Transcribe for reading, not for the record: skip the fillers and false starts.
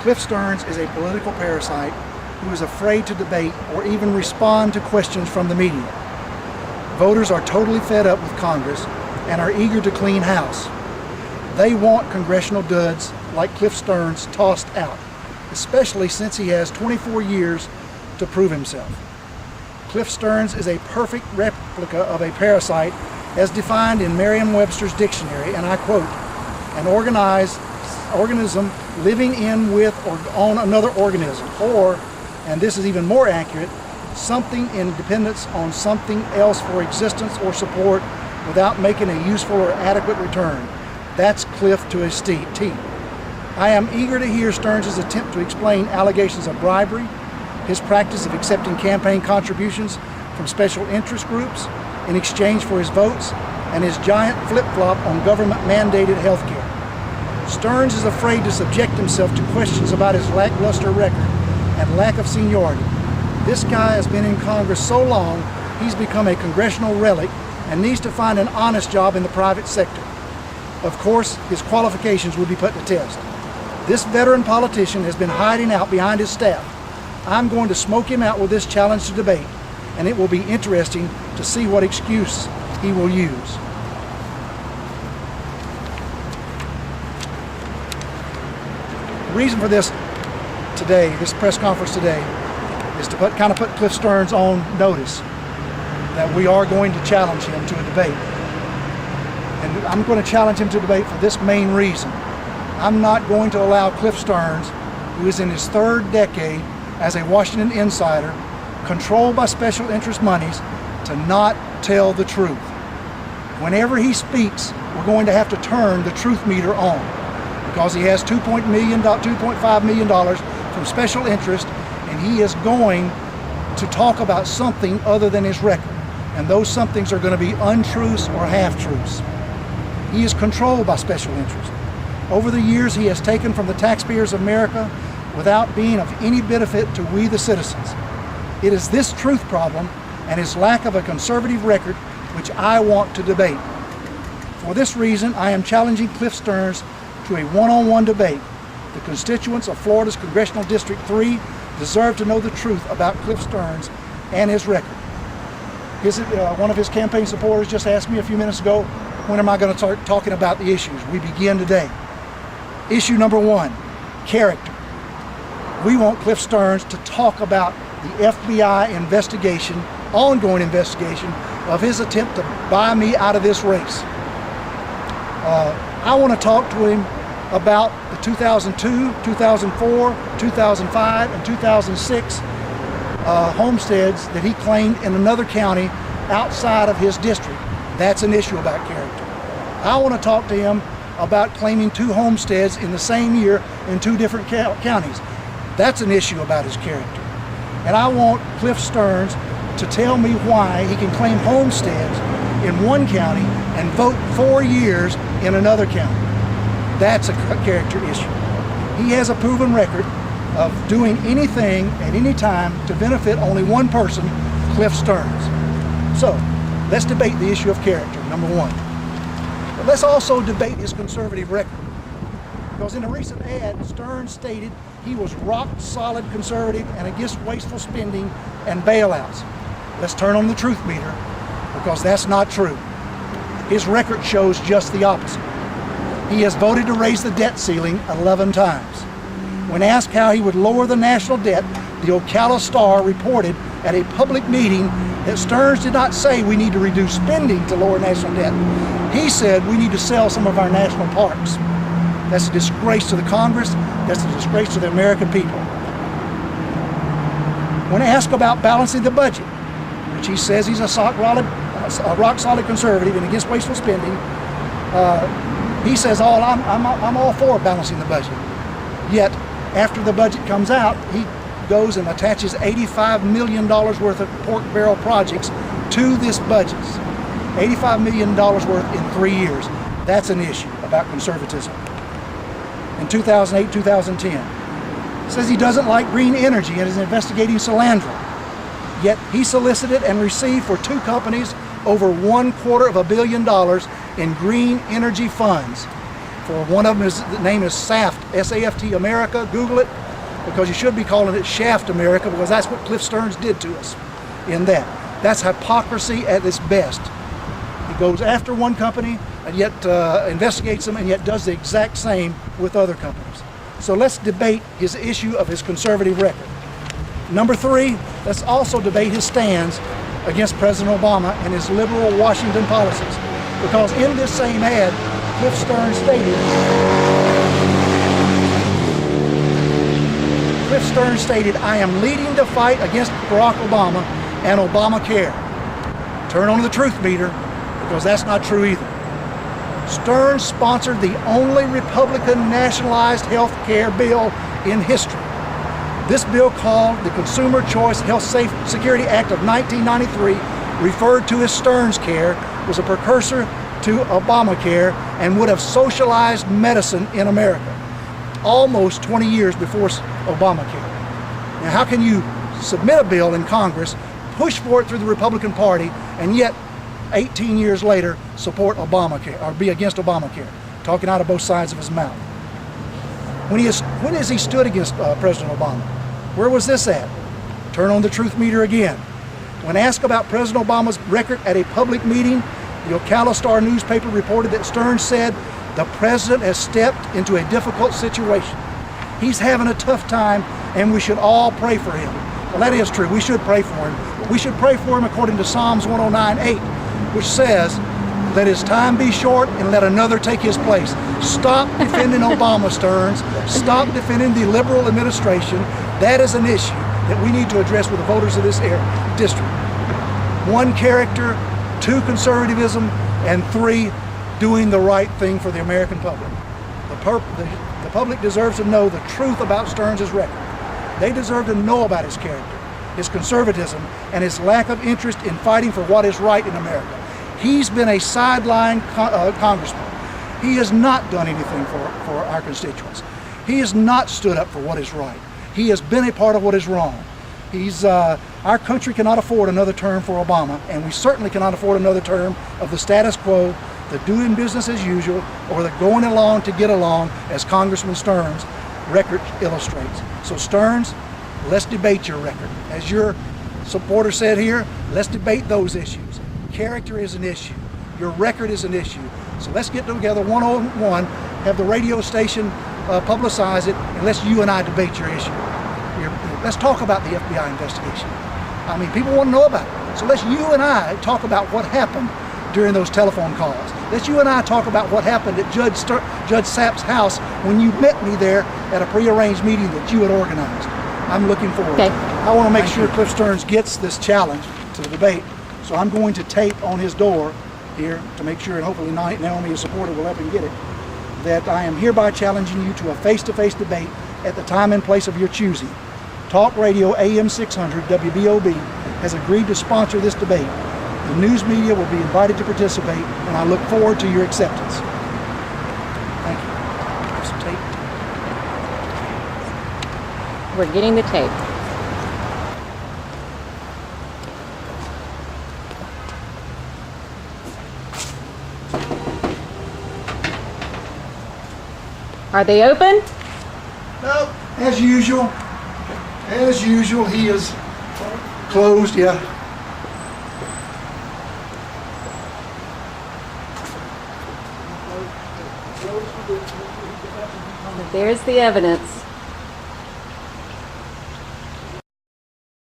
Cliff Stearns is a political parasite who is afraid to debate or even respond to questions from the media. Voters are totally fed up with Congress and are eager to clean house. They want congressional duds like Cliff Stearns tossed out, especially since he has 24 years to prove himself. Cliff Stearns is a perfect replica of a parasite as defined in Merriam-Webster's dictionary, and I quote, an organism living in, with, or on another organism, or, and this is even more accurate, something in dependence on something else for existence or support without making a useful or adequate return. That's Cliff to his T. I am eager to hear Stearns' attempt to explain allegations of bribery, his practice of accepting campaign contributions from special interest groups in exchange for his votes, and his giant flip-flop on government-mandated health care. Stearns is afraid to subject himself to questions about his lackluster record and lack of seniority. This guy has been in Congress so long, he's become a congressional relic and needs to find an honest job in the private sector. Of course, his qualifications will be put to test. This veteran politician has been hiding out behind his staff. I'm going to smoke him out with this challenge to debate, and it will be interesting to see what excuse he will use. The reason for this today, this press conference today, is to kind of put Cliff Stearns on notice that we are going to challenge him to a debate. And I'm going to challenge him to debate for this main reason. I'm not going to allow Cliff Stearns, who is in his third decade as a Washington insider, controlled by special interest monies, to not tell the truth. Whenever he speaks, we're going to have to turn the truth meter on, because he has $2.5 million from special interest, and he is going to talk about something other than his record. And those somethings are going to be untruths or half-truths. He is controlled by special interest. Over the years, he has taken from the taxpayers of America without being of any benefit to we the citizens. It is this truth problem and his lack of a conservative record which I want to debate. For this reason, I am challenging Cliff Stearns to a one-on-one debate. The constituents of Florida's Congressional District 3 deserve to know the truth about Cliff Stearns and his record. One of his campaign supporters just asked me a few minutes ago, when am I going to start talking about the issues? We begin today. Issue number one, character. We want Cliff Stearns to talk about the FBI investigation, ongoing investigation, of his attempt to buy me out of this race. I want to talk to him about the 2002, 2004, 2005, and 2006 homesteads that he claimed in another county outside of his district. That's an issue about character. I want to talk to him about claiming 2 homesteads in the same year in 2 different counties. That's an issue about his character. And I want Cliff Stearns to tell me why he can claim homesteads in one county and vote 4 years in another county. That's a character issue. He has a proven record of doing anything at any time to benefit only one person, Cliff Stearns. So, let's debate the issue of character, number one. But let's also debate his conservative record. Because in a recent ad, Stearns stated he was rock-solid conservative and against wasteful spending and bailouts. Let's turn on the truth meter, because that's not true. His record shows just the opposite. He has voted to raise the debt ceiling 11 times. When asked how he would lower the national debt, the Ocala Star reported at a public meeting that Stearns did not say we need to reduce spending to lower national debt. He said we need to sell some of our national parks. That's a disgrace to the Congress. That's a disgrace to the American people. When asked about balancing the budget, which he says he's a rock-solid conservative and against wasteful spending, he says, I'm all for balancing the budget. Yet, after the budget comes out, he goes and attaches $85 million worth of pork barrel projects to this budget. $85 million worth in 3 years. That's an issue about conservatism. In 2008, 2010, says he doesn't like green energy and is investigating Solandra. Yet he solicited and received for 2 companies over $250 million in green energy funds. For one of them, the name is SAFT, S-A-F-T America. Google it, because you should be calling it Shaft America, because that's what Cliff Stearns did to us in that. That's hypocrisy at its best. He goes after one company and yet investigates them and yet does the exact same with other companies. So let's debate his issue of his conservative record. Number 3, let's also debate his stands against President Obama and his liberal Washington policies. Because in this same ad, Cliff Stearns stated, I am leading the fight against Barack Obama and Obamacare. Turn on the truth meter, because that's not true either. Stearns sponsored the only Republican nationalized health care bill in history. This bill, called the Consumer Choice Health Security Act of 1993, referred to as Stearns Care, was a precursor to Obamacare and would have socialized medicine in America almost 20 years before Obamacare. Now, how can you submit a bill in Congress, push for it through the Republican Party, and yet 18 years later support Obamacare or be against Obamacare? Talking out of both sides of his mouth. When has he stood against President Obama? Where was this at? Turn on the truth meter again. When asked about President Obama's record at a public meeting, the Ocala Star newspaper reported that Stearns said, the president has stepped into a difficult situation. He's having a tough time and we should all pray for him. Well, that is true. We should pray for him. We should pray for him according to Psalms 109:8, which says, let his time be short and let another take his place. Stop defending Obama, Stearns. Stop defending the liberal administration. That is an issue that we need to address with the voters of this district. 1, character, 2, conservatism, and 3, doing the right thing for the American public. The public deserves to know the truth about Stearns' record. They deserve to know about his character, his conservatism, and his lack of interest in fighting for what is right in America. He's been a sideline congressman. He has not done anything for our constituents. He has not stood up for what is right. He has been a part of what is wrong. Our country cannot afford another term for Obama, and we certainly cannot afford another term of the status quo, the doing business as usual, or the going along to get along, as Congressman Stearns' record illustrates. So Stearns, let's debate your record. As your supporter said here, let's debate those issues. Character is an issue. Your record is an issue. So let's get together one-on-one, have the radio station publicize it, and let's you and I debate your issue. Let's talk about the FBI investigation. I mean, people want to know about it. So let's you and I talk about what happened during those telephone calls. Let's you and I talk about what happened at Judge Sapp's house when you met me there at a prearranged meeting that you had organized. I'm looking forward to it. I want to make sure Cliff Stearns gets this challenge to the debate. So I'm going to tape on his door here to make sure, and hopefully Naomi, his supporter, will help him get it, that I am hereby challenging you to a face-to-face debate at the time and place of your choosing. Talk Radio AM 600 WBOB has agreed to sponsor this debate. The news media will be invited to participate, and I look forward to your acceptance. Thank you. Here's some tape. We're getting the tape. Are they open? No, as usual. As usual, he is closed, yeah. There's the evidence.